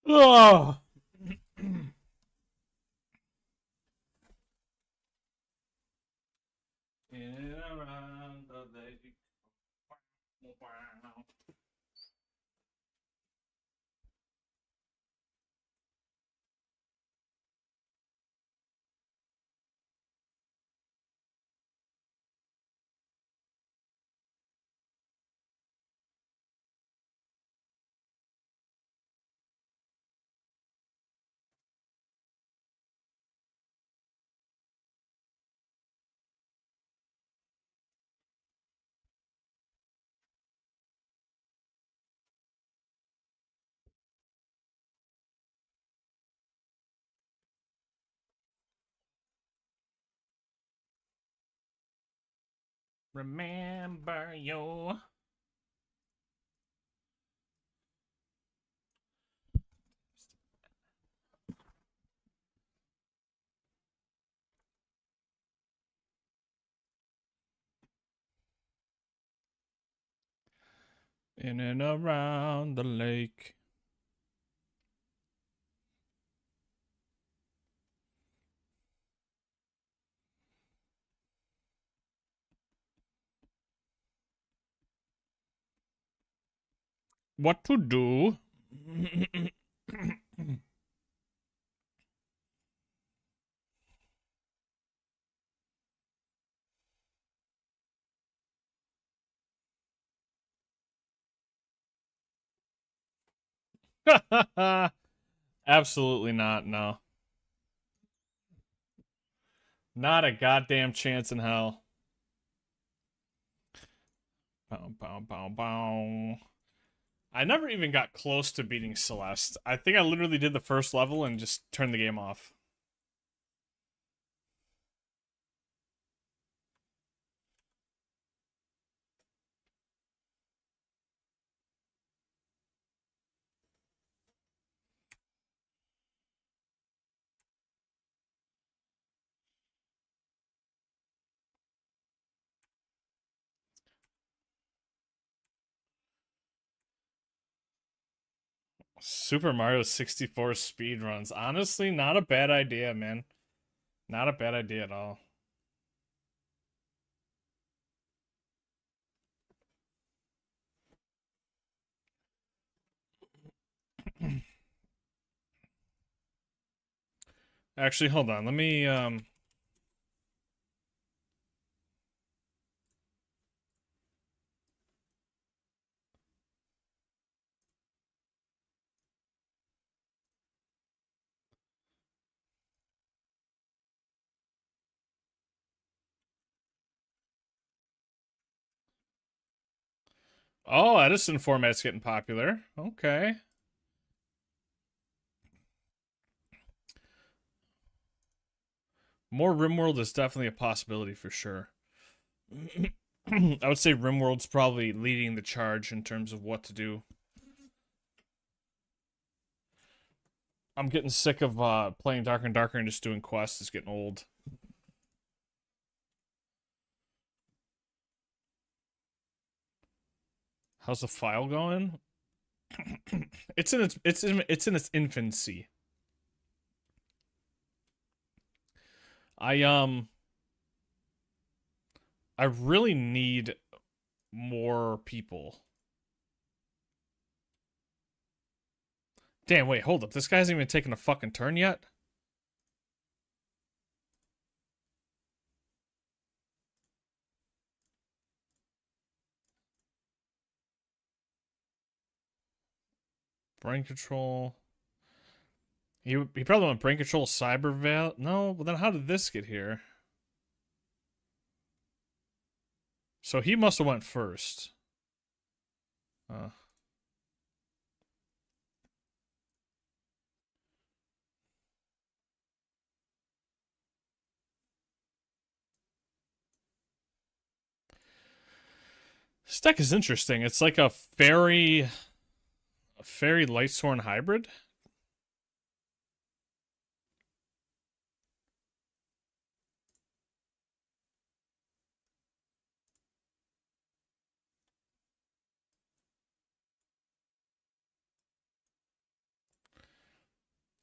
Oh. In and around the lake. Remember you. In and around the lake. What to do? Absolutely not, no. Not a goddamn chance in hell. Bow, bow, bow, bow. I never even got close to beating Celeste. I think I literally did the first level and just turned the game off. Super Mario 64 speedruns. Honestly, not a bad idea, man. Not a bad idea at all. Actually, hold on. Let me Oh, Edison format's getting popular. Okay. More RimWorld is definitely a possibility for sure. I would say RimWorld's probably leading the charge in terms of what to do. I'm getting sick of playing Darker and Darker and just doing quests. It's getting old. How's the file going? It's in its infancy. I I really need more people. Damn, wait, hold up. This guy hasn't even taken a fucking turn yet? Brain control. He probably went brain control cyber veil. No, well then how did this get here? So he must have went first. Uh, this deck is interesting. It's like a fairy lightsworn hybrid.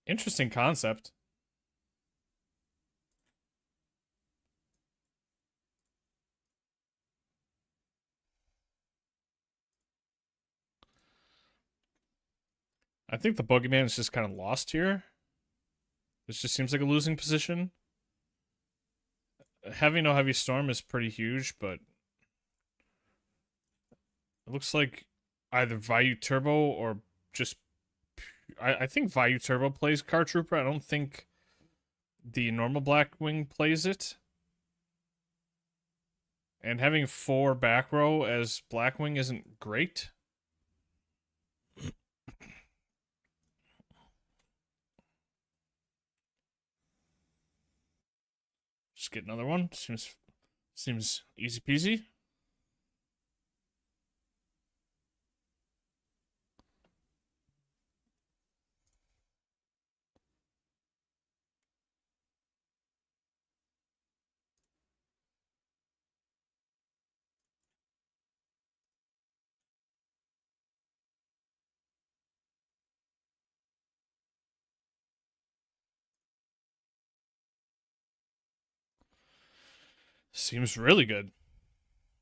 Interesting concept. I think the Boogeyman is just kind of lost here. This just seems like a losing position. Having no heavy storm is pretty huge, but it looks like either Vayu Turbo or just I think Vayu Turbo plays Car Trooper. I don't think the normal Blackwing plays it. And having 4 back row as Blackwing isn't great. Just get another one. Seems easy peasy. Seems really good.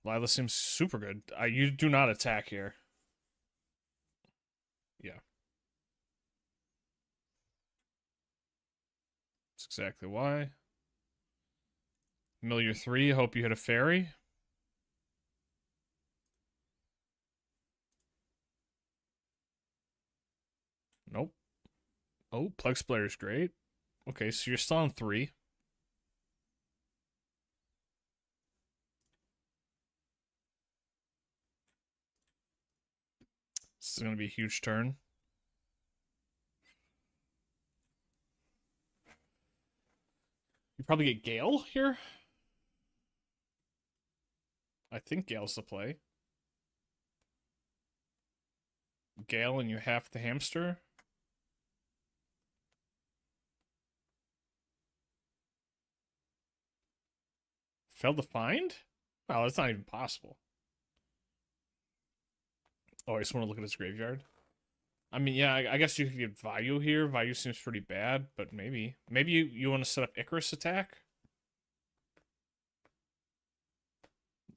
Lila seems super good. You do not attack here. Yeah. That's exactly why. Mill your 3. Hope you hit a fairy. Nope. Oh, Plug Splitter's great. Okay, so you're still on 3. This is going to be a huge turn. You probably get Gale here. I think Gale's the play. Gale and you have the hamster. Failed to find? Oh, that's not even possible. Oh, I just want to look at his graveyard. I mean, yeah, I guess you could get Vayu here. Vayu seems pretty bad, but maybe. Maybe you want to set up Icarus attack?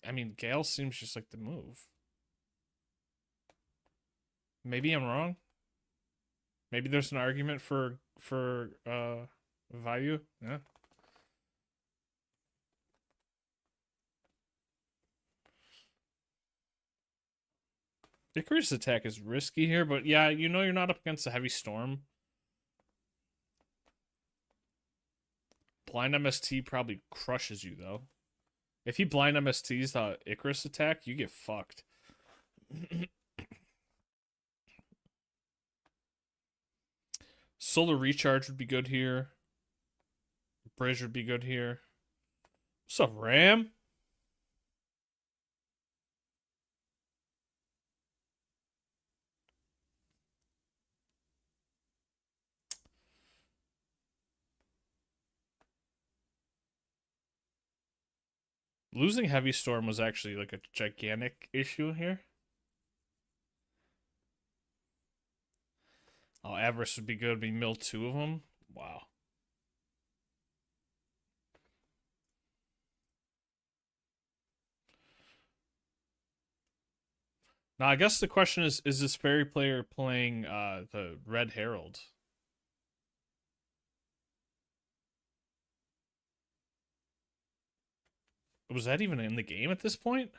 I mean, Gale seems just like the move. Maybe I'm wrong. Maybe there's an argument for Vayu. Yeah. Icarus attack is risky here, but yeah, you know you're not up against a heavy storm. Blind MST probably crushes you though. If he blind MSTs the Icarus attack, you get fucked. Solar Recharge would be good here. Bridge would be good here. What's up, Ram? Losing Heavy Storm was actually like a gigantic issue here. Oh, Avarice would be good. We mill 2 of them. Wow. Now, I guess the question is this fairy player playing the Red Herald? Was that even in the game at this point?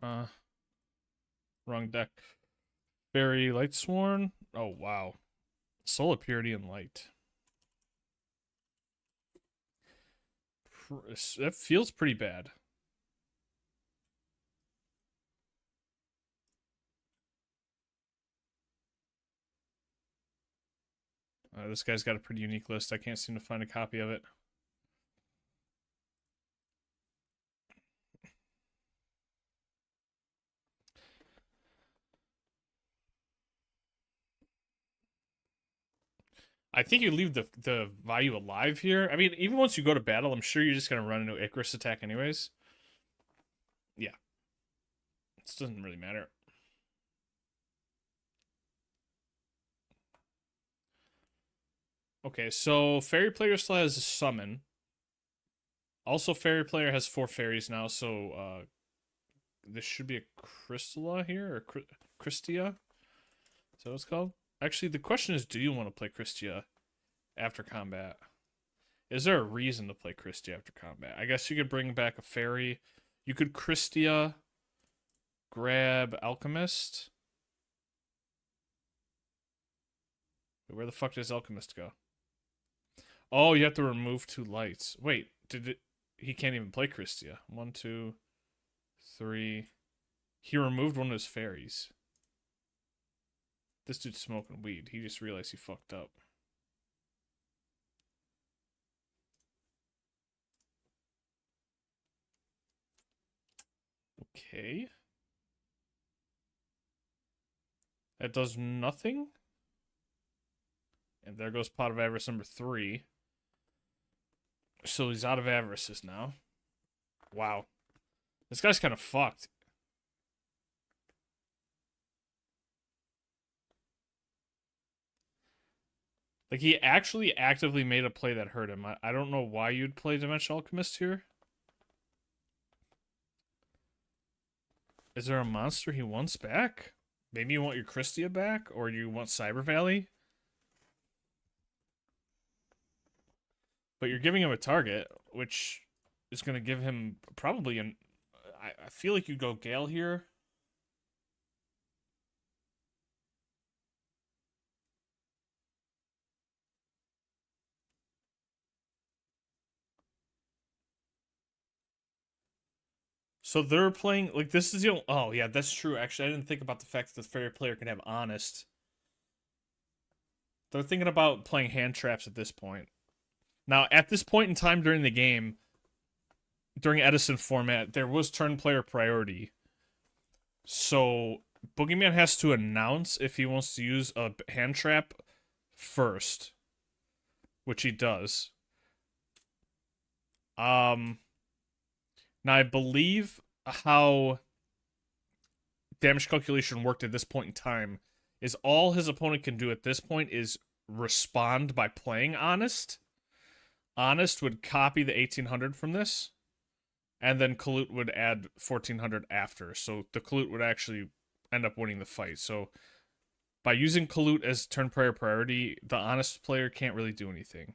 Uh, Wrong deck. Fairy Lightsworn. Oh, wow. Solar Purity and Light. That feels pretty bad. This guy's got a pretty unique list. I can't seem to find a copy of it. I think you leave the Vayu alive here. I mean, even once you go to battle, I'm sure you're just gonna run into Icarus attack anyways. Yeah, this doesn't really matter. Okay, so fairy player still has a summon. Also, fairy player has 4 fairies now, so this should be a Crystala here, or Christia. Is that what it's called? Actually, the question is, do you want to play Christia after combat? Is there a reason to play Christia after combat? I guess you could bring back a fairy. You could Christia, grab Alchemist. Where the fuck does Alchemist go? Oh, you have to remove 2 lights. Wait, did it? He can't even play Christia. 1, 2, 3. He removed one of his fairies. This dude's smoking weed. He just realized he fucked up. Okay. That does nothing. And there goes Pot of Avarice number 3. So he's out of Avarices now. Wow. This guy's kind of fucked. Like, he actually actively made a play that hurt him. I don't know why you'd play Dimensional Alchemist here. Is there a monster he wants back? Maybe you want your Christia back? Or you want Cyber Valley? But you're giving him a target, which is going to give him probably an... I feel like you go Gale here. So they're playing... Like, this is the only... Oh, yeah, that's true. Actually, I didn't think about the fact that the fairy player can have Honest. They're thinking about playing hand traps at this point. Now, at this point in time during the game, during Edison format, there was turn player priority. So Boogeyman has to announce if he wants to use a hand trap first, which he does. Now I believe how damage calculation worked at this point in time is all his opponent can do at this point is respond by playing Honest. Honest would copy the 1800 from this, and then Kalut would add 1400 after. So the Kalut would actually end up winning the fight. So by using Kalut as turn player priority, the Honest player can't really do anything.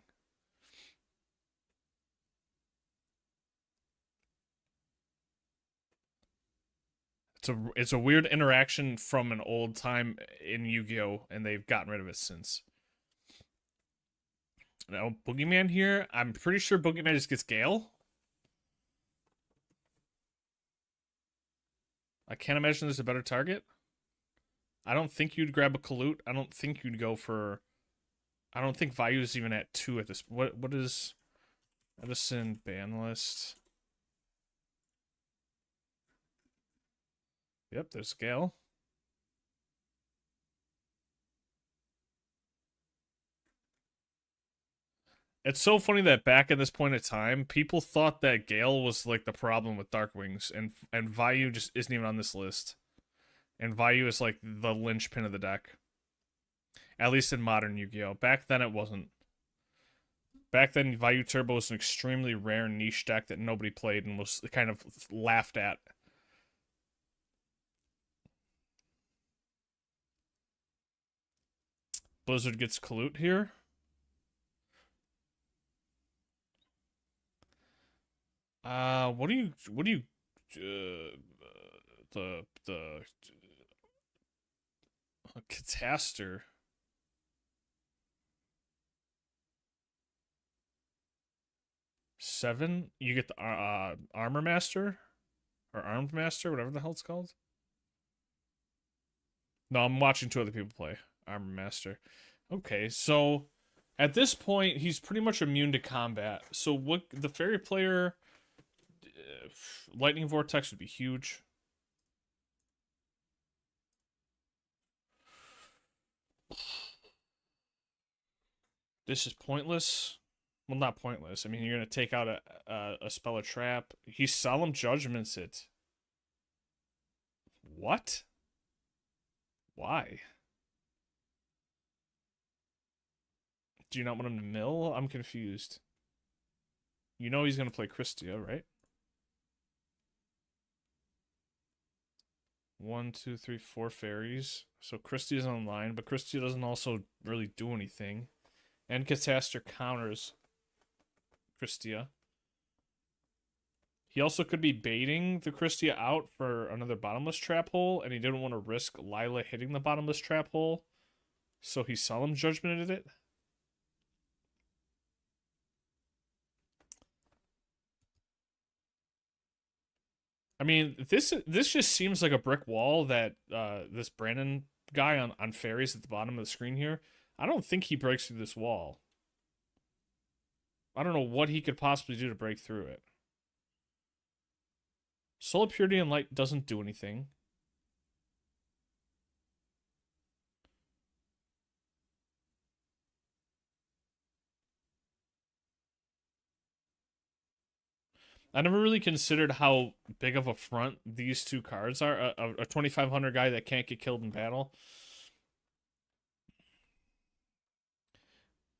It's a weird interaction from an old time in Yu-Gi-Oh, and they've gotten rid of it since. Now, Boogeyman here, I'm pretty sure Boogeyman just gets Gale. I can't imagine there's a better target. I don't think you'd grab a Kalut. I don't think you'd go for... I don't think Vayu's even at 2 at this... What is... Edison ban list? Yep, there's Gale. It's so funny that back at this point in time, people thought that Gale was like the problem with Darkwings, and Vayu just isn't even on this list. And Vayu is like the linchpin of the deck. At least in modern Yu-Gi-Oh! Back then it wasn't. Back then, Vayu Turbo was an extremely rare niche deck that nobody played and was kind of laughed at. Blizzard gets Kalut here. What do you, the Catastor. Seven, you get the Armor Master or Armed Master, whatever the hell it's called. No, I'm watching 2 other people play Armor Master. Okay, so at this point, he's pretty much immune to combat. So what the fairy player, Lightning Vortex would be huge. This is pointless. Well, not pointless. I mean, you're gonna take out a spell or trap. He solemn judgments it. What? Why? Do you not want him to mill? I'm confused. You know he's gonna play Christia, right? 1, 2, 3, 4 fairies. So Christia's online, but Christia doesn't also really do anything. And Catastor counters Christia. He also could be baiting the Christia out for another bottomless trap hole, and he didn't want to risk Lila hitting the bottomless trap hole, so he solemn judgmented it. I mean, this just seems like a brick wall that this Brandon guy on fairies at the bottom of the screen here, I don't think he breaks through this wall. I don't know what he could possibly do to break through it. Soul Purity and Light doesn't do anything. I never really considered how big of a front these two cards are. A 2500 guy that can't get killed in battle.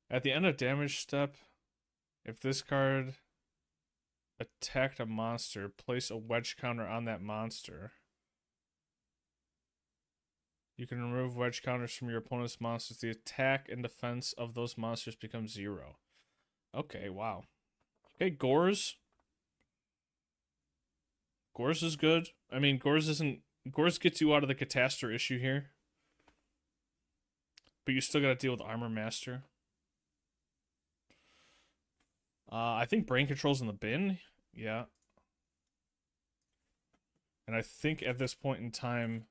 At the end of damage step, if this card attacked a monster, place a wedge counter on that monster. You can remove wedge counters from your opponent's monsters. The attack and defense of those monsters become 0. Okay, wow. Okay, Gores. Gores is good. I mean, Gores gets you out of the Catastor issue here. But you still gotta deal with Armor Master. I think Brain Control's in the bin. Yeah. And I think at this point in time,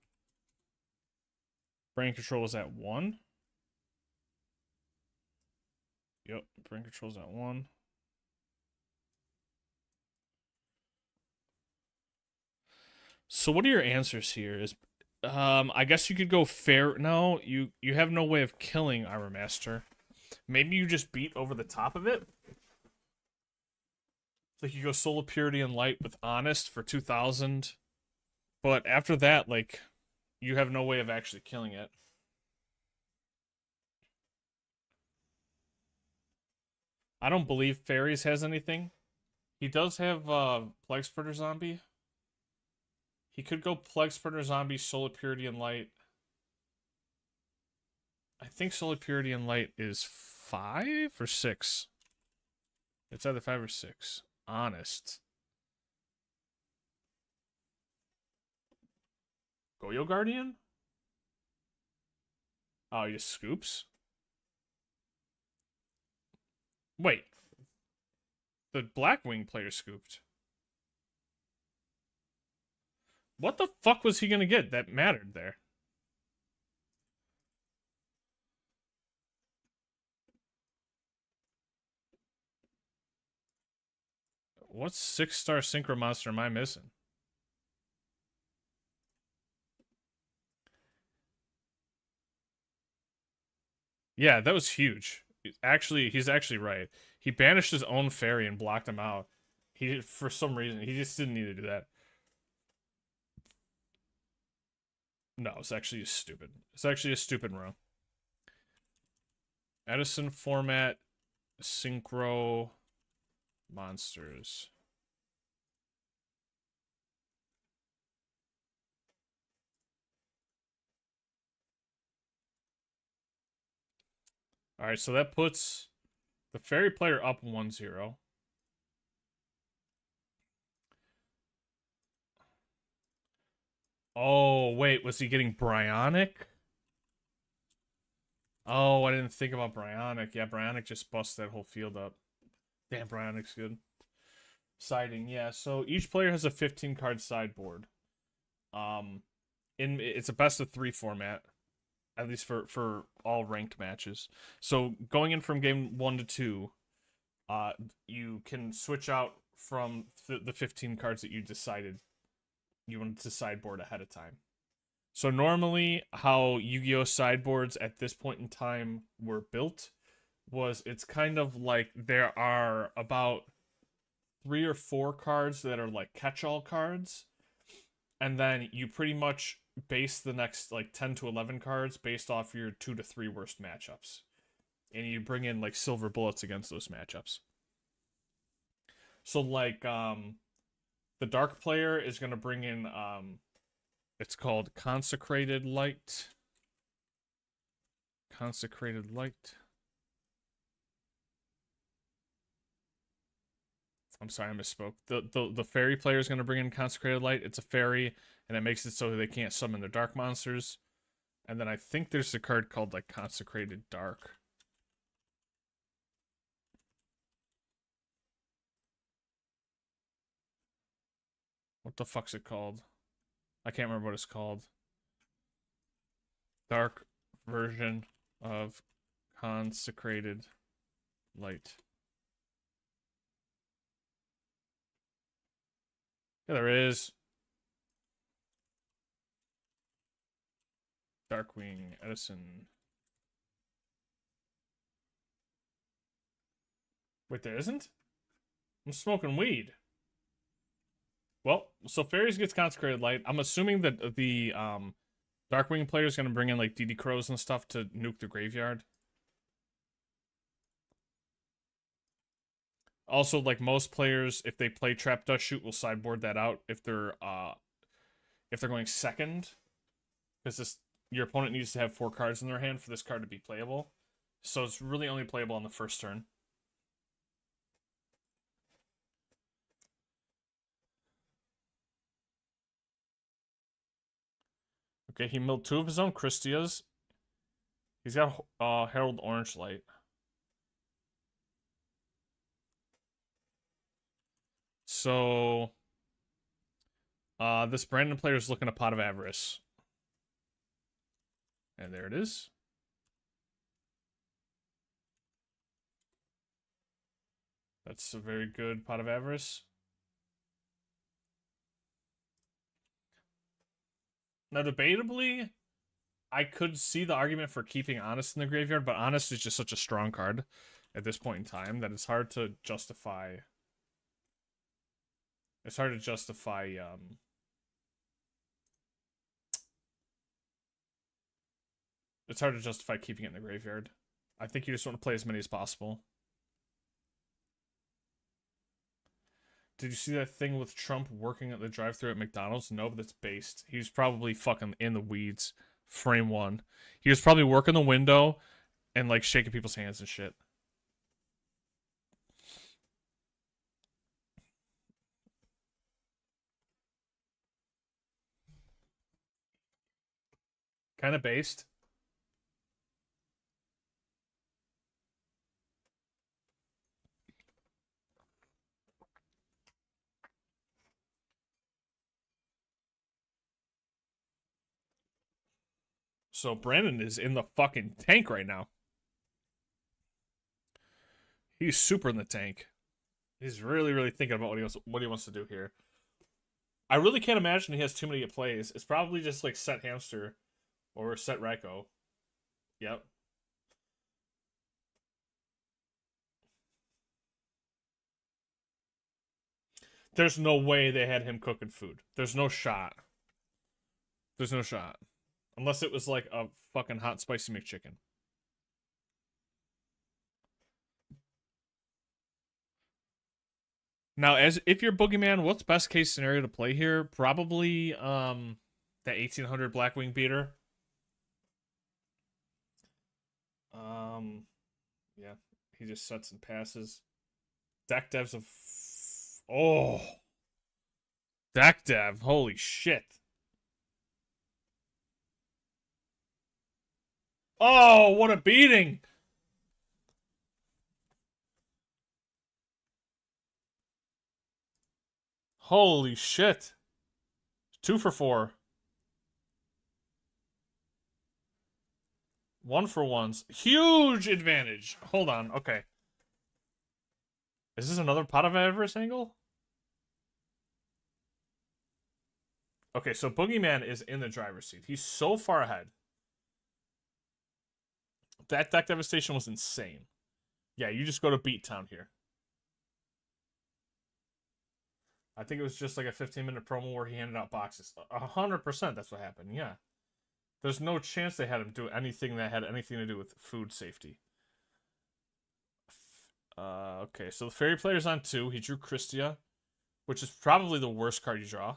Brain Control is at 1. Yep, Brain Control's at 1. So what are your answers here? Is I guess you could go fair. No, you have no way of killing Armor Master. Maybe you just beat over the top of it. Like you go Soul of Purity and Light with Honest for 2000. But after that, like, you have no way of actually killing it. I don't believe Fairies has anything. He does have Plague Spreader Zombie. He could go Plague Spreader Zombie, Soul of Purity and Light. I think Soul of Purity and Light is 5 or 6. It's either 5 or 6. Honest. Goyo Guardian? Oh, he just scoops? Wait. The Blackwing player scooped. What the fuck was he gonna get that mattered there? What 6-star Synchro Monster am I missing? Yeah, that was huge. He's actually right. He banished his own fairy and blocked him out. He, for some reason, he just didn't need to do that. No, it's actually stupid. It's actually a stupid row. Edison format, synchro monsters. All right, so that puts the fairy player up 1-0. Oh, wait, was he getting Bryonic? Oh, I didn't think about Bryonic. Yeah, Bryonic just busts that whole field up. Damn, Bryonic's good. Siding, yeah. So each player has a 15-card sideboard. It's a best of 3 format, at least for all ranked matches. So going in from game 1 to 2, you can switch out from the 15 cards that you decided you wanted to sideboard ahead of time. So normally, how Yu-Gi-Oh sideboards at this point in time were built was it's kind of like there are about 3 or 4 cards that are like catch-all cards, and then you pretty much base the next like 10 to 11 cards based off your 2 to 3 worst matchups, and you bring in like silver bullets against those matchups. So like the dark player is going to bring in it's called consecrated light. Consecrated light. I'm sorry, I misspoke. The fairy player is going to bring in consecrated light. It's a fairy, and it makes it so they can't summon their dark monsters. And then I think there's a card called like consecrated dark. What the fuck's it called? I can't remember what it's called. Dark version of consecrated light. Yeah, there is. Darkwing Edison. Wait, there isn't? I'm smoking weed. Well, so Fairies gets Consecrated Light. I'm assuming that the Darkwing player is going to bring in like DD Crows and stuff to nuke the graveyard. Also, like most players, if they play Trap Dust Shoot, will sideboard that out if they're going second, because this your opponent needs to have 4 cards in their hand for this card to be playable. So it's really only playable on the first turn. Okay, he milled 2 of his own Christias. He's got Herald Orange Light. So this Brandon player is looking at Pot of Avarice. And there it is. That's a very good Pot of Avarice. Now, debatably, I could see the argument for keeping Honest in the graveyard, but Honest is just such a strong card at this point in time that it's hard to justify. It's hard to justify. It's hard to justify keeping it in the graveyard. I think you just want to play as many as possible. Did you see that thing with Trump working at the drive-thru at McDonald's? No, but that's based. He was probably fucking in the weeds. Frame 1. He was probably working the window and like shaking people's hands and shit. Kind of based. So Brandon is in the fucking tank right now. He's super in the tank. He's really, really thinking about what he wants to do here. I really can't imagine he has too many plays. It's probably just like set Hamster or set Raikou. Yep. There's no way they had him cooking food. There's no shot. There's no shot. Unless it was like a fucking hot spicy McChicken. Now, as if you're Boogeyman, what's best case scenario to play here? Probably that 1800 Blackwing beater. Yeah, he just sets and passes. Deck devs of deck dev, holy shit. Oh, what a beating! Holy shit. 2 for 4. 1 for 1s. Huge advantage. Hold on. Okay. Is this another Pot of Avarice angle? Okay, so Boogeyman is in the driver's seat. He's so far ahead. That deck devastation was insane. Yeah, you just go to Beat Town here. I think it was just like a 15-minute promo where he handed out boxes. 100% that's what happened, yeah. There's no chance they had him do anything that had anything to do with food safety. Okay, so the Fairy Player's on 2. He drew Christia, which is probably the worst card you draw.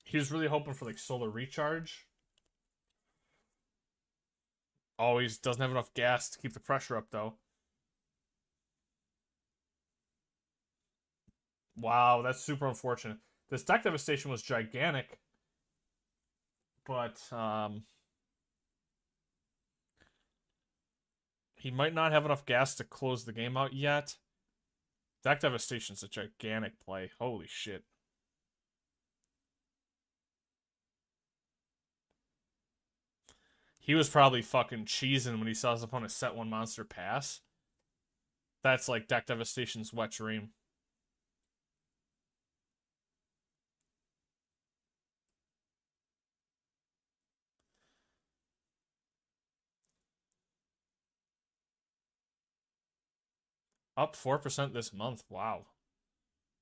He was really hoping for like Solar Recharge. Always doesn't have enough gas to keep the pressure up, though. Wow, that's super unfortunate. This deck devastation was gigantic, but he might not have enough gas to close the game out yet. Deck devastation's a gigantic play. Holy shit. He was probably fucking cheesing when he saw his opponent set 1 monster pass. That's like deck devastation's wet dream. Up 4% this month. Wow.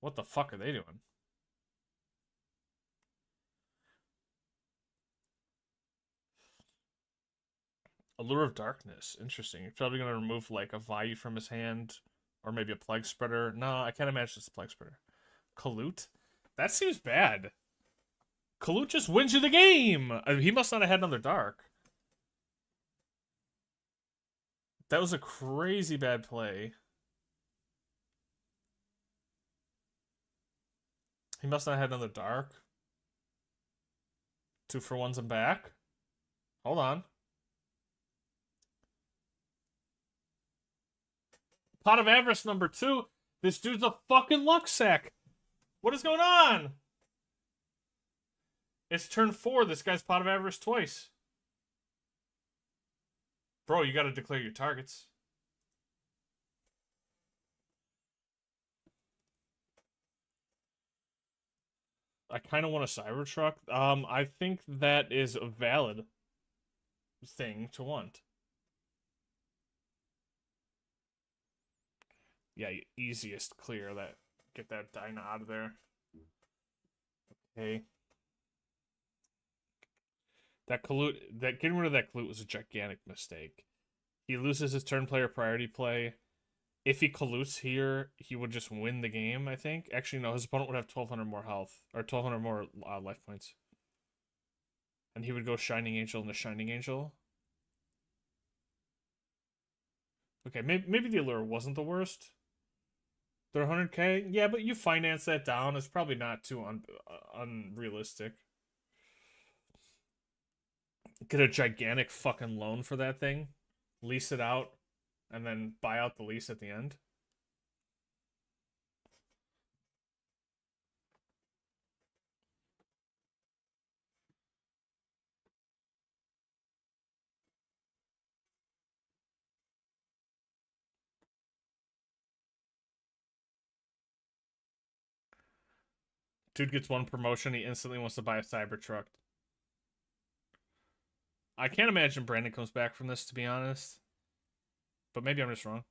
What the fuck are they doing? Allure of Darkness. Interesting. You're probably going to remove like a Vayu from his hand or maybe a Plague Spreader. No, I can't imagine it's a Plague Spreader. Kalute? That seems bad. Kalute just wins you the game. He must not have had another Dark. That was a crazy bad play. He must not have had another Dark. 2-for-1s and back. Hold on. Pot of Avarice number 2. This dude's a fucking luck sack. What is going on? It's turn 4. This guy's Pot of Avarice twice. Bro, you gotta declare your targets. I kind of want a Cybertruck. I think that is a valid thing to want. Yeah, easiest clear that. Get that Dyna out of there. Okay. That getting rid of that Kalute was a gigantic mistake. He loses his turn player priority play. If he Kalutes here, he would just win the game, I think. Actually, no, his opponent would have 1,200 more health. Or 1,200 more life points. And he would go Shining Angel into Shining Angel. Okay, maybe the Allure wasn't the worst. They're 100k? Yeah, but you finance that down. It's probably not too unrealistic. Get a gigantic fucking loan for that thing. Lease it out. And then buy out the lease at the end. Dude gets 1 promotion. He instantly wants to buy a Cybertruck. I can't imagine Brandon comes back from this, to be honest. But maybe I'm just wrong.